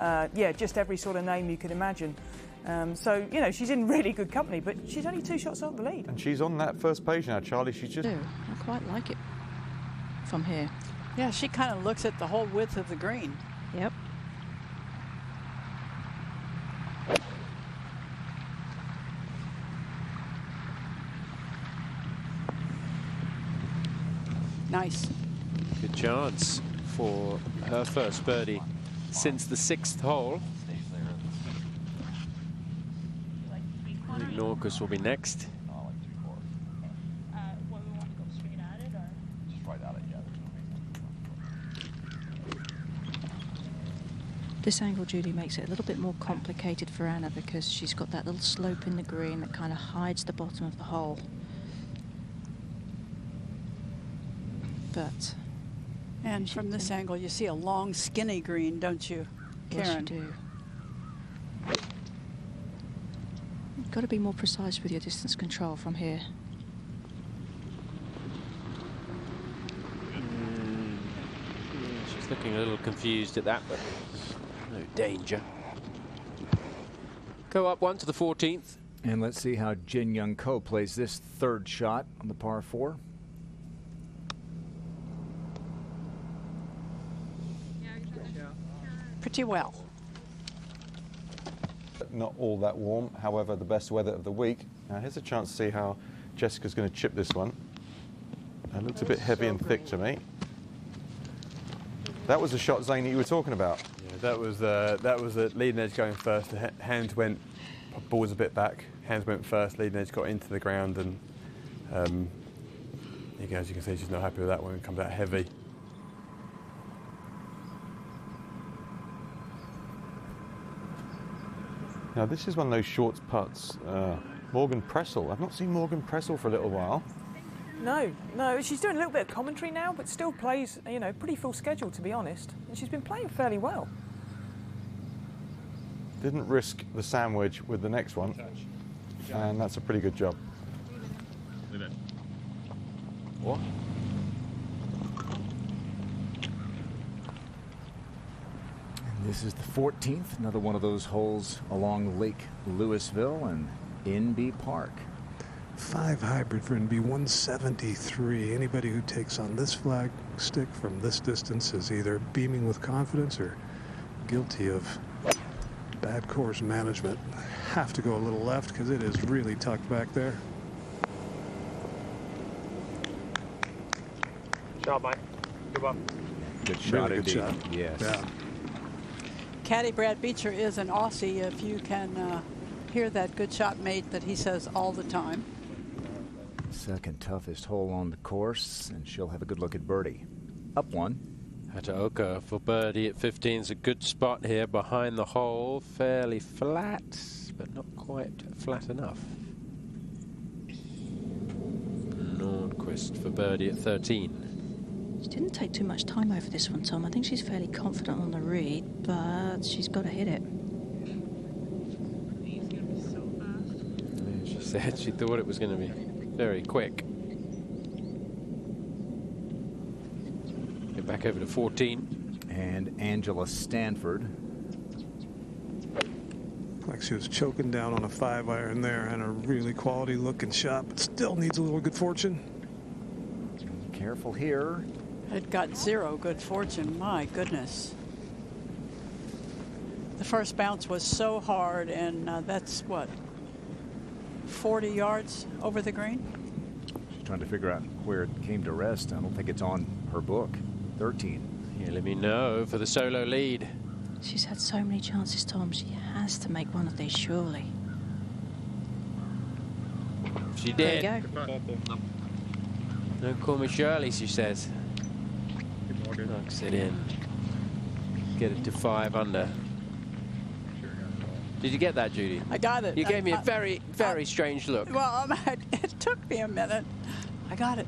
Yeah, just every sort of name you could imagine. So, you know, she's in really good company, but she's only 2 shots off the lead. And she's on that first page now, Charlie. She's just... I quite like it from here. Yeah, she kind of looks at the whole width of the green. Yep. Nice. Good chance for her first birdie since the 6th hole. I think Norcus will be next. This angle, Judy, makes it a little bit more complicated for Anna because she's got that little slope in the green that kind of hides the bottom of the hole. But... And from this angle, you see a long, skinny green, don't you, Karen? Yes, you do. You've got to be more precise with your distance control from here. She's looking a little confused at that, but no danger. Go up 1 to the 14th. And let's see how Jin Young Ko plays this 3rd shot on the par 4. Pretty well. Not all that warm, however, the best weather of the week. Now here's a chance to see how Jessica's going to chip this one. It looks a bit heavy and thick to me. That was the shot, Zane, that you were talking about. Yeah, that was the leading edge going first. The hands went, ball was a bit back. Hands went first, leading edge got into the ground, and as you can see, she's not happy with that one. It comes out heavy. Now this is one of those short putts. Morgan Pressel. I've not seen Morgan Pressel for a little while. No, she's doing a little bit of commentary now, but still plays, you know, pretty full schedule, to be honest. And she's been playing fairly well. Didn't risk the sandwich with the next one, and that's a pretty good job. What? This is the 14th, another one of those holes along Lake Louisville and Inbee Park. 5 hybrid for Inbee, 173. Anybody who takes on this flag stick from this distance is either beaming with confidence or guilty of bad course management. Have to go a little left because it is really tucked back there. Shot, Mike. Good one. Good shot, really good shot. Yes. Yeah. Caddy Brad Beecher is an Aussie, if you can hear that good shot mate that he says all the time. Second toughest hole on the course, and she'll have a good look at birdie. Up 1. Hataoka for birdie at 15 is a good spot here behind the hole. Fairly flat, but not quite flat enough. Nordquist for birdie at 13. She didn't take too much time over this one, Tom. I think she's fairly confident on the read, but she's got to hit it. She said she thought it was going to be very quick. Get back over to 14. And Angela Stanford. Like she was choking down on a 5-iron there, and a really quality looking shot, but still needs a little good fortune. Careful here. It got 0 good fortune, my goodness. The first bounce was so hard, and that's what, 40 yards over the green? She's trying to figure out where it came to rest. I don't think it's on her book. 13. Yealimi Noh for the solo lead. She's had so many chances, Tom. She has to make one of these, surely. She did. There you go. No, call me Shirley, she says. Knocks it in. Get it to 5 under. Did you get that, Judy? I got it. You gave me a very, very strange look. Well, it took me a minute. I got it.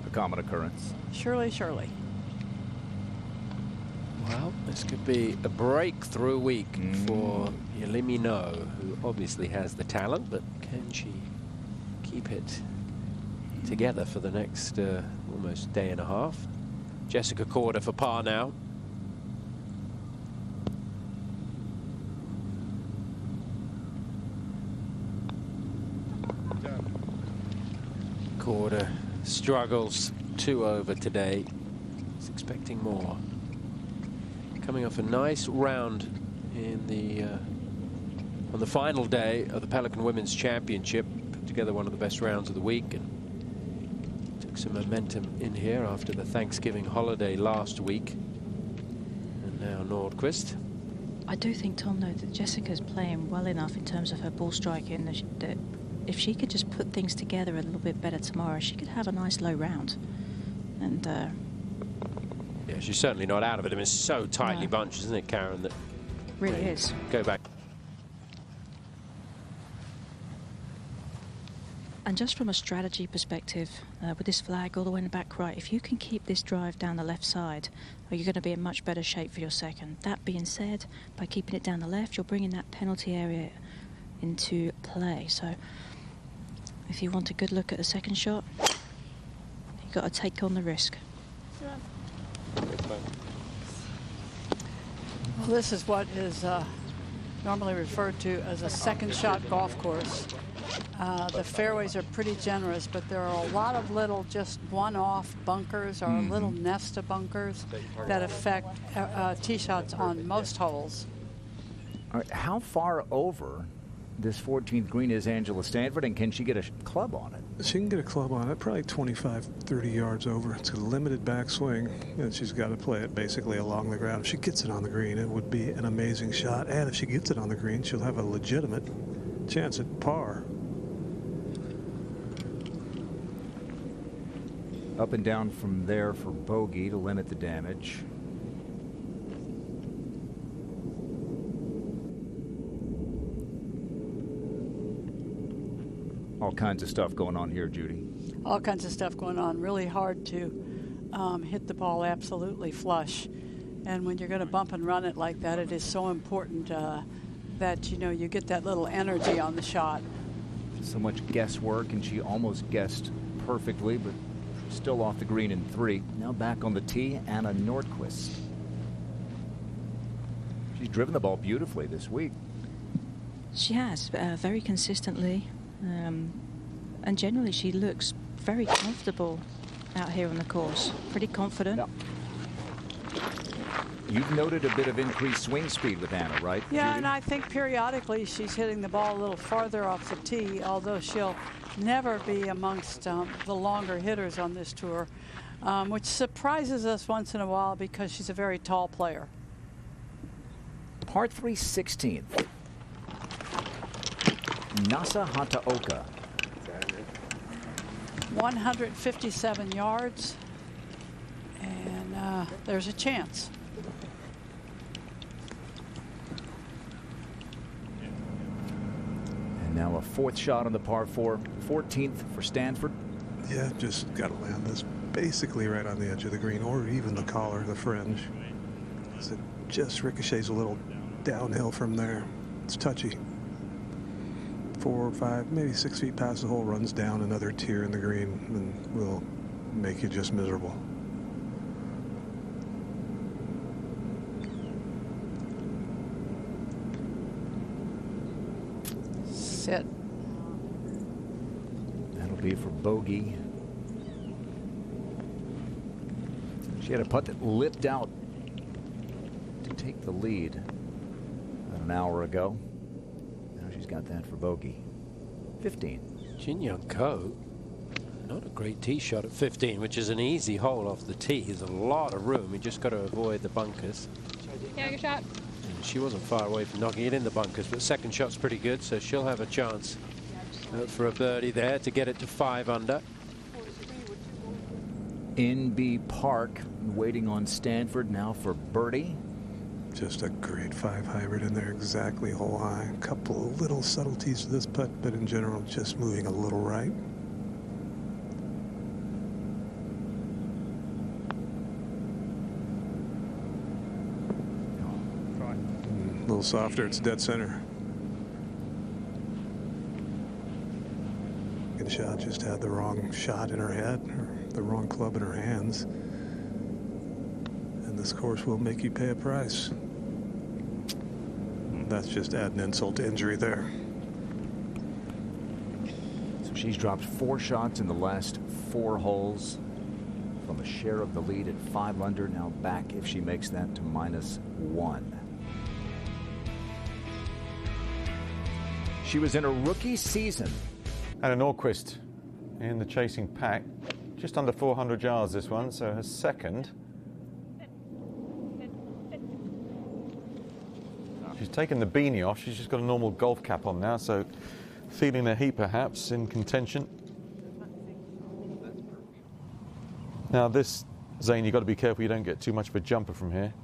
A common occurrence. Surely, surely. Well, this could be a breakthrough week for Yealimi Noh, who obviously has the talent, but can she keep it together for the next almost day and a half? Jessica Korda for par now. Quarter struggles 2 over today. He's expecting more. Coming off a nice round in the on the final day of the Pelican Women's Championship. Put together one of the best rounds of the week and took some momentum in here after the Thanksgiving holiday last week. And now Nordqvist. I do think, Tom, though, that Jessica's playing well enough in terms of her ball striking that if she could just put things together a little bit better tomorrow, she could have a nice low round. And yeah, she's certainly not out of it. I mean, it's so tightly bunched, isn't it, Karen? That really is. Go back. And just from a strategy perspective, with this flag all the way in the back right, if you can keep this drive down the left side, you're going to be in much better shape for your second. That being said, by keeping it down the left, you're bringing that penalty area into play. So if you want a good look at the second shot, you've got to take on the risk. Well, this is what is normally referred to as a second shot golf course. The fairways are pretty generous, but there are a lot of little just one-off bunkers or a little nest of bunkers that affect tee shots on most holes. All right, how far over this 14th green is Angela Stanford, and can she get a club on it? She can get a club on it, probably 25, 30 yards over. It's a limited backswing, and she's got to play it basically along the ground. If she gets it on the green, it would be an amazing shot. And if she gets it on the green, she'll have a legitimate chance at par. Up and down from there for bogey to limit the damage. All kinds of stuff going on here, Judy. All kinds of stuff going on. Really hard to hit the ball absolutely flush. And when you're going to bump and run it like that, it is so important that, you know, you get that little energy on the shot. So much guesswork, and she almost guessed perfectly, but still off the green in 3. Now back on the tee, Anna Nordqvist. She's driven the ball beautifully this week. She has, very consistently. And generally she looks very comfortable out here on the course. Pretty confident. Yep. You've noted a bit of increased swing speed with Anna, right? Yeah, Judy? and I think periodically she's hitting the ball a little farther off the tee, although she'll never be amongst the longer hitters on this tour, which surprises us once in a while because she's a very tall player. Par 3 16th. Nasa Hataoka. 157 yards, and there's a chance. And now a 4th shot on the par 4, 14th for Stanford. Yeah, just got to land this basically right on the edge of the green, or even the collar, the fringe. It just ricochets a little downhill from there. It's touchy. 4 or 5, maybe 6 feet past the hole, runs down another tier in the green and will make you just miserable. Sit. That'll be for bogey. She had a putt that lipped out to take the lead about an hour ago. She's got that for bogey. 15. Jin Young Ko, not a great tee shot at 15, which is an easy hole off the tee. There's a lot of room. You just got to avoid the bunkers. Yeah, good shot. And she wasn't far away from knocking it in the bunkers, but second shot's pretty good, so she'll have a chance for a birdie there to get it to 5 under. NB Park waiting on Stanford now for birdie. Just a great 5 hybrid in there, exactly hole high. A couple of little subtleties to this putt, but in general, just moving a little right. A little softer, it's dead center. Good shot, just had the wrong shot in her head, or the wrong club in her hands. And this course will make you pay a price. That's just adding insult to injury there. So She's dropped 4 shots in the last 4 holes from a share of the lead at 5 under. Now back, if she makes that, to -1. She was in a rookie season. And Nordqvist in the chasing pack. Just under 400 yards this one, so her second. She's taken the beanie off. She's just got a normal golf cap on now, so feeling a heat perhaps in contention. Now this, Zane, you've got to be careful you don't get too much of a jumper from here.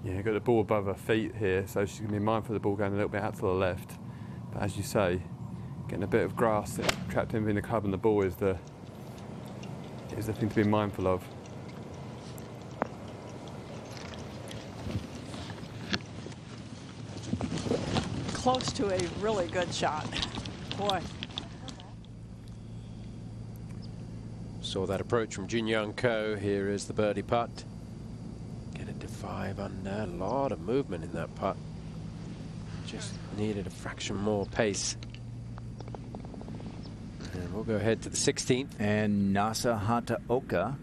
Yeah, you've got the ball above her feet here, so she's going to be mindful of the ball going a little bit out to the left. But as you say, getting a bit of grass trapped in between the club and the ball is the thing to be mindful of. Close to a really good shot. Boy. Saw that approach from Jin Young Ko. Here is the birdie putt. Get it to 5 under. A lot of movement in that putt. Just needed a fraction more pace. And we'll go ahead to the 16th. And Nasa Hataoka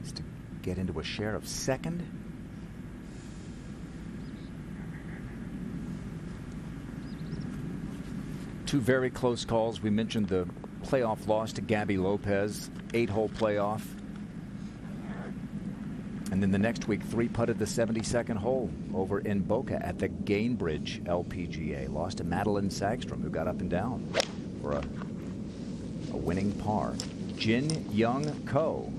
is to get into a share of 2nd. Two very close calls. We mentioned the playoff loss to Gabby Lopez, 8-hole playoff. And then the next week, 3-putted the 72nd hole over in Boca at the Gainbridge LPGA. Lost to Madeline Sagstrom, who got up and down for a winning par. Jin Young Ko.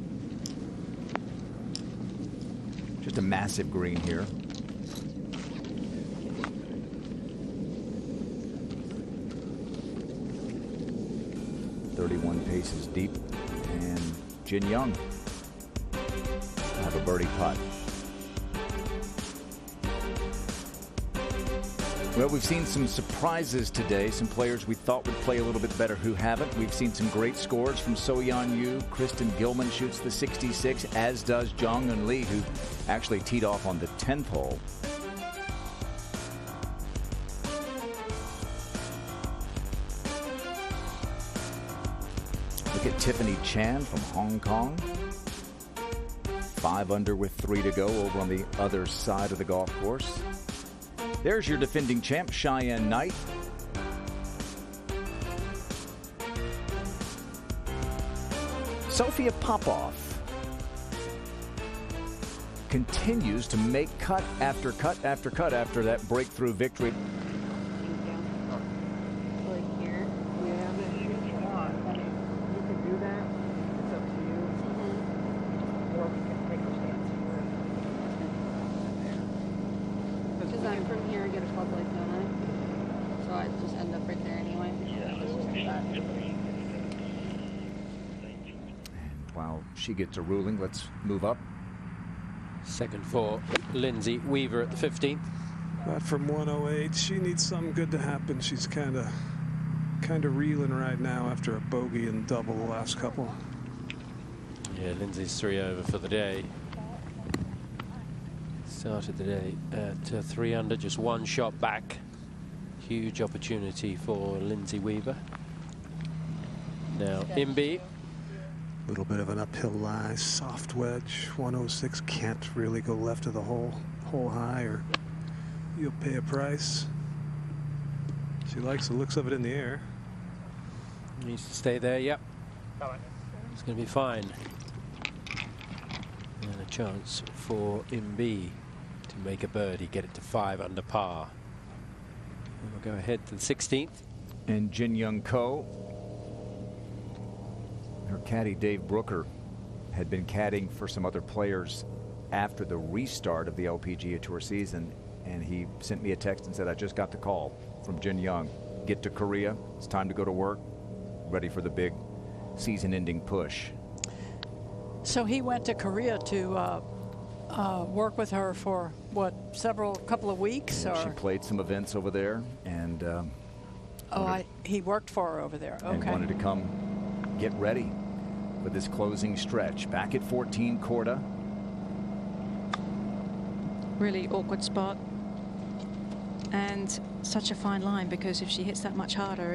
Just a massive green here. 31 paces deep, and Jin Young will have a birdie putt. Well, we've seen some surprises today, some players we thought would play a little bit better who haven't. We've seen some great scores from So-Yeon Yu. Kristen Gilman shoots the 66, as does Jong-Eun Lee, who actually teed off on the 10th hole. Look at Tiffany Chan from Hong Kong. 5 under with 3 to go over on the other side of the golf course. There's your defending champ, Cheyenne Knight. Sophia Popov continues to make cut after cut after cut after that breakthrough victory. She gets a ruling. Let's move up. Second for Lindsay Weaver at the 15th. But from 108, she needs something good to happen. She's kind of reeling right now after a bogey and double the last couple. Yeah, Lindsay's 3 over for the day. Started the day at 3 under, just 1 shot back. Huge opportunity for Lindsay Weaver. Now Imbi. A little bit of an uphill lie, soft wedge, 106, can't really go left of the hole high, or you'll pay a price. She likes the looks of it in the air. Needs to stay there, yep. It's going to be fine. And a chance for Imbi to make a birdie, get it to 5 under par. And we'll go ahead to the 16th. And Jin Young Ko. Her caddy Dave Brooker had been caddying for some other players after the restart of the LPGA Tour season, and he sent me a text and said, I just got the call from Jin Young. Get to Korea. It's time to go to work. Ready for the big season-ending push. So he went to Korea to work with her for what, couple of weeks? Or? She played some events over there, and he worked for her over there. Okay. And wanted to come get ready for this closing stretch. Back at 14, Korda. Really awkward spot, and such a fine line, because if she hits that much harder,